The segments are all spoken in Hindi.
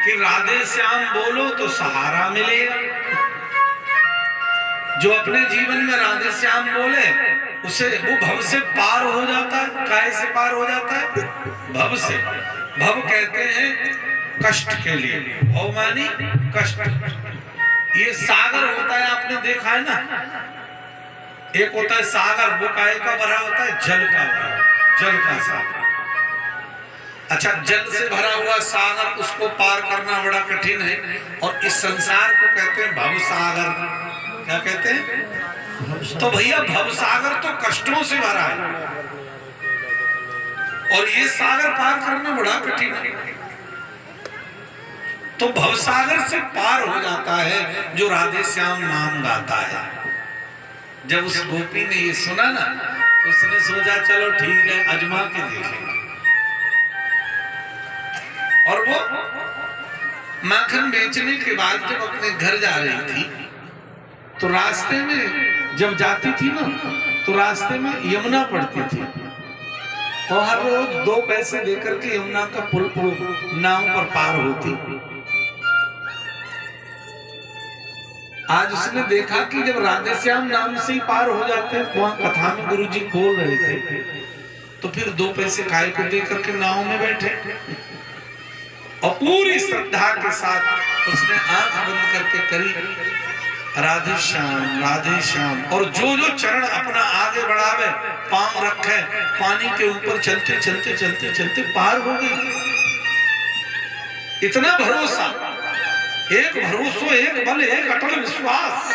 कि राधे श्याम बोलो तो सहारा मिलेगा। जो अपने जीवन में राधे श्याम बोले उसे वो भव से पार हो जाता है। काहे से पार हो जाता है? भव से। भव कहते हैं कष्ट के लिए, भव मानी कष्ट। ये सागर होता है, आपने देखा है ना। एक होता है सागर, वो काहे का भरा होता है? जल का भरा, जल का सागर। अच्छा, जल से भरा हुआ सागर, उसको पार करना बड़ा कठिन है। और इस संसार को कहते हैं भव सागर। क्या कहते हैं? तो भैया भव सागर तो कष्टों से भरा है, और ये सागर पार करना बड़ा कठिन है। तो भव सागर से पार हो जाता है जो राधे श्याम नाम गाता है। जब उस गोपी ने ये सुना ना, तो उसने सोचा चलो ठीक है, अजमा के देखेंगे। और वो माखन बेचने के बाद जब अपने घर जा रही थी, तो रास्ते में जब जाती थी ना, तो रास्ते में यमुना पड़ती थी, और हर रोज 2 पैसे देकर के यमुना का पुल नाव पर पार होती। आज उसने देखा कि जब राधे श्याम नाम से ही पार हो जाते हैं, वहां कथा में गुरुजी बोल रहे थे, तो फिर 2 पैसे काय को देकर के नाव में बैठे। और पूरी श्रद्धा के साथ उसने आंख बंद करके करी राधे श्याम राधे श्याम। और जो जो चरण अपना आगे बढ़ावे, पांव रखे, पानी के ऊपर चलते चलते चलते चलते पार हो गई। इतना भरोसा, एक भरोसा, एक बल, एक अटल विश्वास।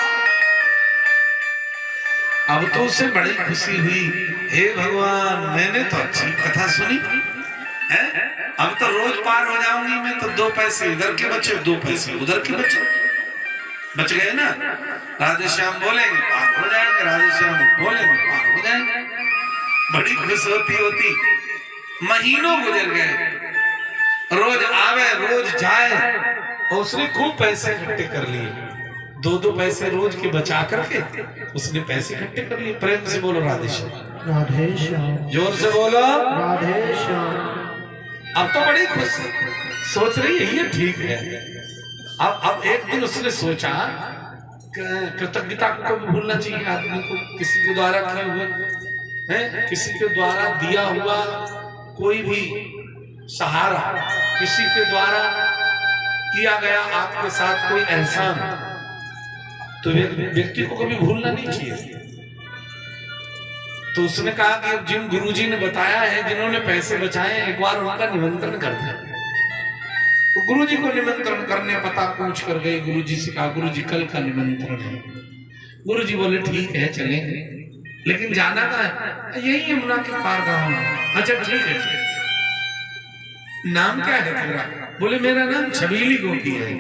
अब तो उसे बड़ी खुशी हुई, हे भगवान, मैंने तो अच्छी कथा सुनी है, अब तो रोज पार हो जाऊंगी मैं। तो 2 पैसे इधर के बचे, 2 पैसे उधर के बचे, बच गए ना। राधे श्याम बोलेंगे पार हो जाएंगे, राधे श्याम बोलेंगे पार हो जाएंगे। बड़ी खुश होती महीनों गुजर गए, रोज आवे रोज जाए, और उसने खूब पैसे इकट्ठे कर लिए। 2-2 पैसे रोज के बचा करके उसने पैसे इकट्ठे कर लिए। प्रेम से बोलो राधे श्याम राधे श्याम, जोर से बोलो राधे श्याम। अब तो बड़ी खुश सोच रही है, ये ठीक है। अब एक दिन उसने सोचा कृतज्ञता को भूलना चाहिए आदमी को। किसी के द्वारा किए हुए हैं, किसी के द्वारा दिया हुआ कोई भी सहारा, किसी के द्वारा किया गया आपके साथ कोई एहसान, तो व्यक्ति को कभी भूलना नहीं चाहिए। तो उसने कहा कि जिन गुरुजी ने बताया है, जिन्होंने पैसे बचाए, एक बार उनका निमंत्रण कर दिया। तो गुरुजी को निमंत्रण करने पता पूछ कर गए। गुरुजी से कहा गुरुजी कल का निमंत्रण है। गुरुजी बोले ठीक है चलेंगे, लेकिन जाना कहाँ है? यही यमुना के पार गाँव है। अच्छा ठीक है, नाम क्या है तेरा? बोले मेरा नाम छबीली गोपी है।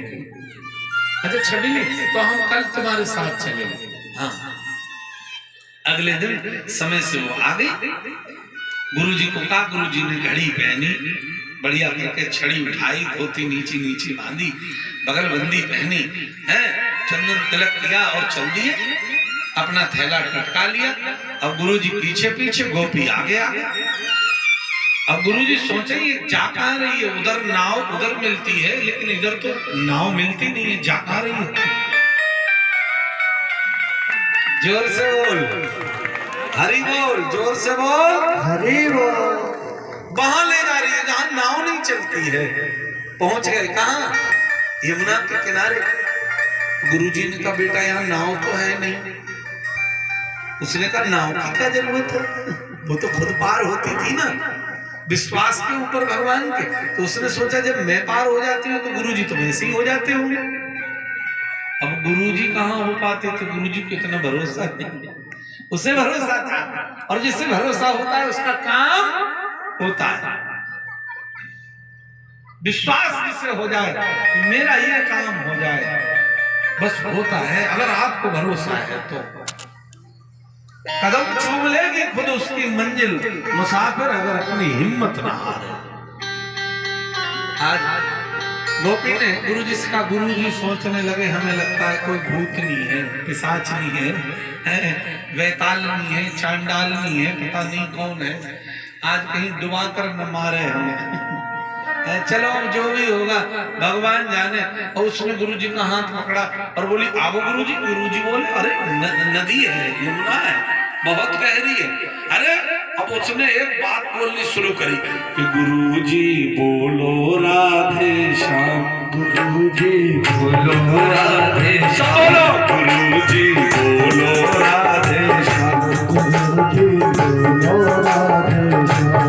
अच्छा छबीली, तो हम कल तुम्हारे साथ चलेंगे। हाँ, अगले दिन समय से वो आ गई। गुरुजी को कहा, गुरुजी ने घड़ी पहनी, बढ़िया करके छड़ी उठाई, धोती नीची नीची बांधी, बगलबंदी पहनी है, चंदन तिलक किया और चल दिए। अपना थैला टटका लिया। अब गुरुजी पीछे पीछे, गोपी आगे आ गया। अब गुरुजी सोचे ये जा कहाँ रही है? उधर नाव उधर मिलती है, लेकिन इधर तो नाव मिलती नहीं है, जा कहाँ रही है? जोर से बोल हरि बोल, जोर से बोल हरि बोल। वहां ले जा रही है जहां नाव नहीं चलती है। पहुंच गए कहां? यमुना के किनारे। गुरुजी ने कहा बेटा यहाँ नाव तो है नहीं। उसने कहा नाव की क्या जरूरत है, वो तो खुद पार होती थी ना, विश्वास के ऊपर भगवान के। तो उसने सोचा जब मैं पार हो जाती हूँ तो गुरुजी तो वैसे ही हो जाते होंगे। अब गुरुजी कहाँ हो पाते थे? गुरुजी को इतना भरोसा नहीं, उसे भरोसा था, और जिससे भरोसा होता है उसका काम होता है। विश्वास जिससे हो जाए कि मेरा ये काम हो जाए, बस होता है। अगर आपको भरोसा है तो कदम चूम लेगी खुद उसकी मंजिल, मुसाफिर अगर अपनी हिम्मत ना हारे। आज गोपी ने गुरुजी से कहा, गुरुजी सोचने लगे हमें लगता है कोई भूतनी है, पिशाचनी है, वैतालनी है, चांडालनी है, पता नहीं कौन है। आज कहीं डुबा कर न मारे हमें। चलो अब जो भी होगा भगवान जाने। और उसने गुरुजी का हाथ पकड़ा और बोली आओ गुरुजी। गुरुजी बोले अरे नदी है, यमुना है, बहुत गहरी है। अरे अब उसने एक बात बोलनी शुरू करी कि गुरुजी बोलो राधे श्याम, गुरुजी बोलो राधे श्याम, गुरुजी बोलो राधे श्याम, गुरुजी बोलो राधे श्याम।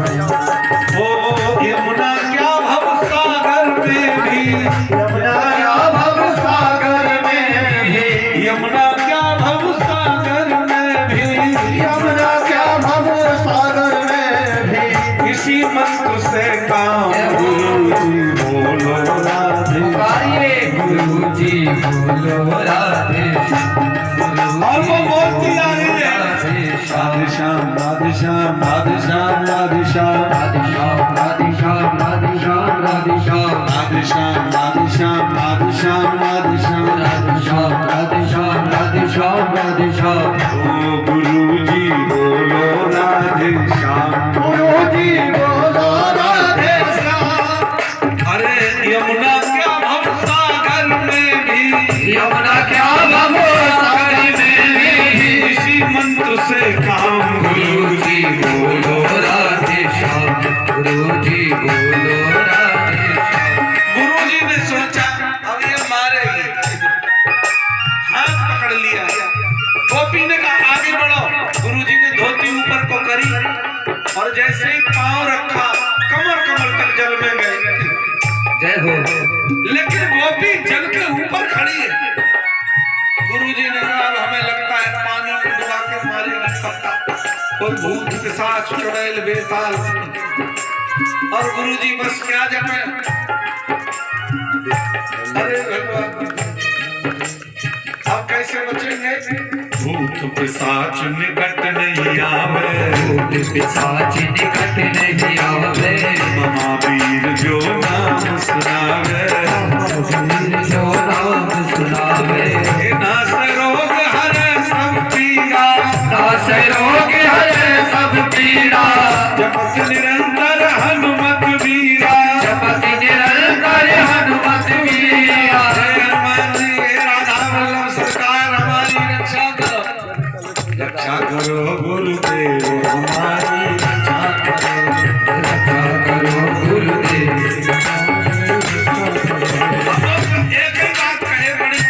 ओ यमुना क्या भव सागर में भी, यमुना क्या भव सागर में भी, यमुना क्या भव सागर में भी, यमुना क्या भव सागर में भी, इसी मंत्र से काम। गुरुजी बोलो राधे, गुरुजी बोलो राधे, और वो बोलती आ रही है राधे श्याम राधे श्याम राधे श्याम राधे श्याम राधे श्याम राधे श्याम राधे श्याम राधे श्याम राधे श्याम राधे श्याम राधे श्याम राधे श्याम राधे श्याम राधे श्याम राधे श्याम। ओ गुरुजी बोलो राधे श्याम, गुरुजी बोलो राधे श्याम। अरे यमुना क्या भव सागर में भी, यमुना क्या भव सागर में भी, इसी मंत्र से काम। गुरुजी बोलो राधे श्याम, गुरुजी बोलो राधे श्याम। गुरुजी ने सोचा अब ये मारेगी, हाथ पकड़ लिया। गोपी ने कहा आगे बढ़ो। गुरुजी ने धोती ऊपर को करी और जैसे ही पांव रखा कमर कमर तक जल में गए। जय हो। लेकिन गोपी जल के ऊपर खड़ी है। गुरुजी ने कहा हमें लगता है पानी में डुबा के मारेगी पक्का, कोई भूत पिशाच चुड़ैल बेताल। और गुरुजी बस क्या जमे, अरे भगवान अब कैसे बचेंगे। भूत पिशाच निकट नहीं आवे, भूत पिशाच निकट नहीं आवे, महावीर जो नाम सुनावे, महावीर जो नाम सुनावे। नाश रोग हरे सब पीड़ा, नाश रोग हरे सब पीड़ा, जपत निरंतर हनुमत वीरा, जपत निरंतर हनुमत वीरा। हनुमान जी राधा वल्लभ सरकार हमारी रक्षा करो, रक्षा करो गुरुदेव हमारी रक्षा करो, रक्षा करो गुरुदेव। एक ही बात कहे बड़ी,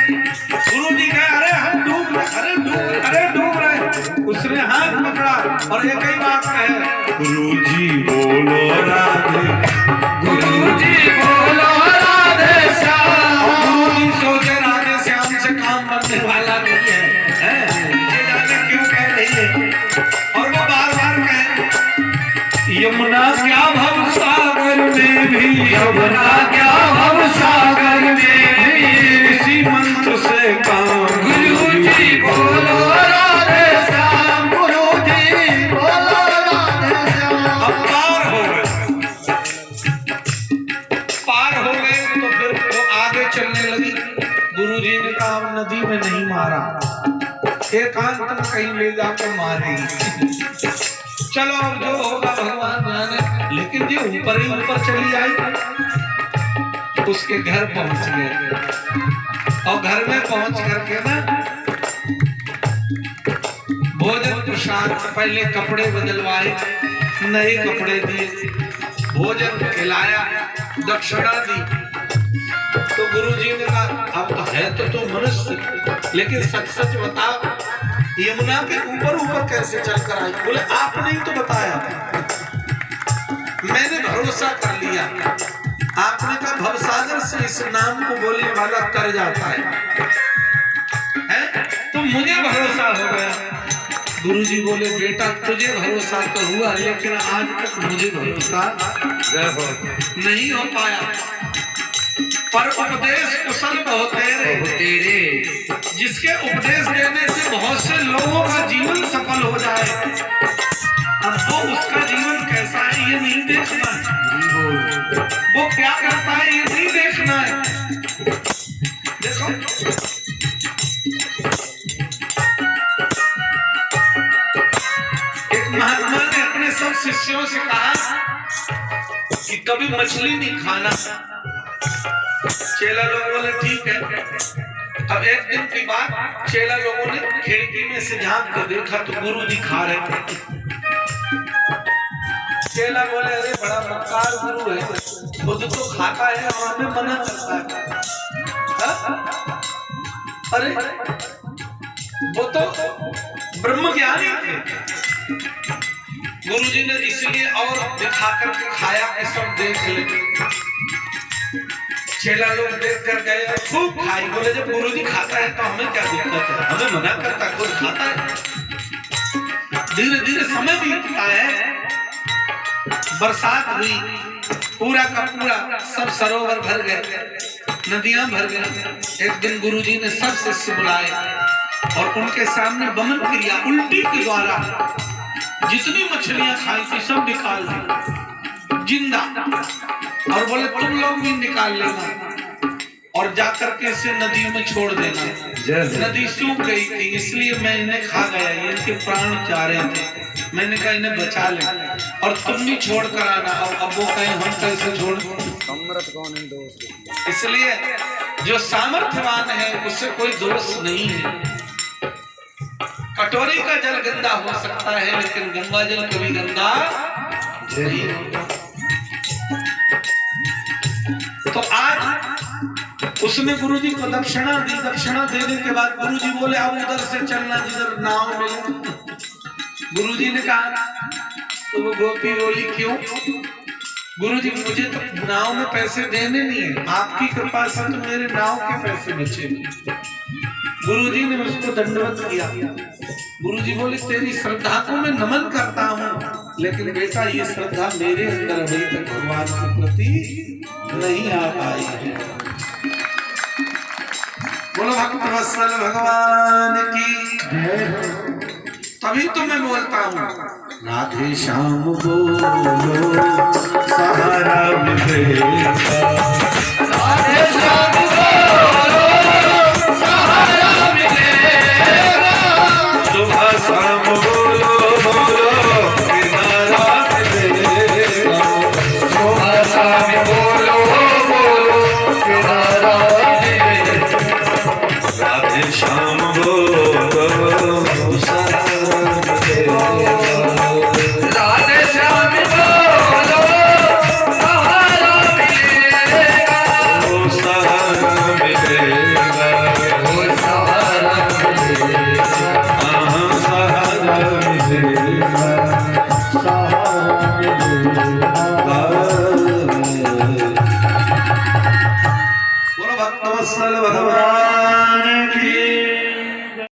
गुरुजी कहे अरे हम डूब रहे, अरे डूब रहे। उसने हाथ पकड़ा और एक ही बात कहे गुरुजी बोलो राधे, गुरुजी बोलो राधे श्याम। गुरुजी सोचे राधे श्याम से काम बनने वाला नहीं है, ये जाने क्यों कह रही है। और वो बार बार कहे यमुना क्या भव सागर में भी, यमुना क्या भव सागर में भी, इसी मंत्र से काम। गुरुजी बोलो राधे श्याम, गुरुजी बोलो राधे श्याम। अब पार हो गए, पार हो गए तो फिर वो आगे चलने लगी। गुरुजी ने कहा अब नदी में नहीं मारा, एकांत में कहीं ले जाकर मारेगी। चलो अब जो होगा भगवान जाने। लेकिन जो ऊपर ही ऊपर चली आई, उसके घर पहुंच गए और घर में पहुंच करके ना भोजन प्रसाद, पहले कपड़े बदलवाए, नए कपड़े दिए, भोजन खिलाया, दक्षिणा दी। तो गुरुजी ने कहा अब है तो तुम मनुष्य, लेकिन सच सच बताओ यमुना के ऊपर ऊपर कैसे चलकर आई। बोले आपने ही तो बताया, मैंने भरोसा कर लिया। आपने कहा भवसागर से इस नाम को बोलने वाला तर जाता है? तो मुझे भरोसा हो गया। गुरुजी बोले बेटा तुझे भरोसा तो हुआ, लेकिन आज तक मुझे भरोसा नहीं हो पाया। पर उपदेश कुशल बहुत तेरे, जिसके उपदेश देने से बहुत से लोगों का जीवन सफल हो जाए, अब वो उसका जीवन कैसा है ये नहीं देखना है, वो क्या करता है ये नहीं देखना है। देखो एक महात्मा ने अपने सब शिष्यों से कहा कि कभी मछली मछली नहीं खाना। चेला लोग बोले ठीक है। अब एक दिन की बात, चेला लोगों ने खिड़की में से झांक कर देखा तो गुरु जी खा रहे थे। चेला बोले अरे बड़ा मक्कार गुरु है, खुद तो खाता है और हमें मना करता है। अरे वो तो ब्रह्म ज्ञानी थे। गुरु जी ने इसलिए और दिखा करके खाया कि सब देख ले। चेला लोग देख कर गए और खूब खाई। बोले जब गुरु जी खाता है तो हमें क्या दिक्कत है, हमें मना करता, खुद खाता है। धीरे धीरे समय बीतता है, बरसात हुई, पूरा का पूरा सब सरोवर भर गए, नदियां भर गई। एक दिन गुरु जी ने सब शिष्य बुलाए और उनके सामने वमन क्रिया उल्टी के द्वारा जितनी मछलियां खाई थी सब निकाल दी जिंदा, और बोले तुम लोग भी निकाल लेना और जाकर के इसे नदी में छोड़ देना। नदी सूख गई थी इसलिए मैं इन्हें खा गया, ये इनके प्राण जा रहे थे, मैंने कहा इन्हें बचा ले और तुम भी छोड़ कर आना। और अब वो कहें हम कैसे छोड़, इसलिए जो सामर्थ्यवान है उससे कोई दोष नहीं है। कटोरी का जल गंदा हो सकता है लेकिन गंगा जल कभी गंदा नहीं। तो आज उसने गुरु जी को दक्षिणा दी। दक्षिणा देने के बाद गुरु जी बोले अब उधर से चलना जिधर नाव मिले। गुरु जी ने कहा तो वो गोपी बोली क्यों? गुरु जी मुझे तो नाव में पैसे देने नहीं है, आपकी कृपा से तो मेरे नाव के पैसे बचे। गुरु जी ने उसको दंडवत किया। गुरु जी बोले तेरी श्रद्धा को मैं नमन करता हूँ, लेकिन बेटा ये श्रद्धा मेरे अंदर अभी तक भगवान के प्रति नहीं आ पाई है। बोलो भक्त वत्सल भगवान की जय। तभी तो मैं बोलता हूँ राधे श्याम बोलो सहारा मिलेगा, राधे श्याम बोलो सहारा मिलेगा, सुबह शाम बोलो बोलो किनारा मिलेगा, सुबह शाम बोलो बोलो किनारा मिलेगा, राधे श्याम बोलो भगवान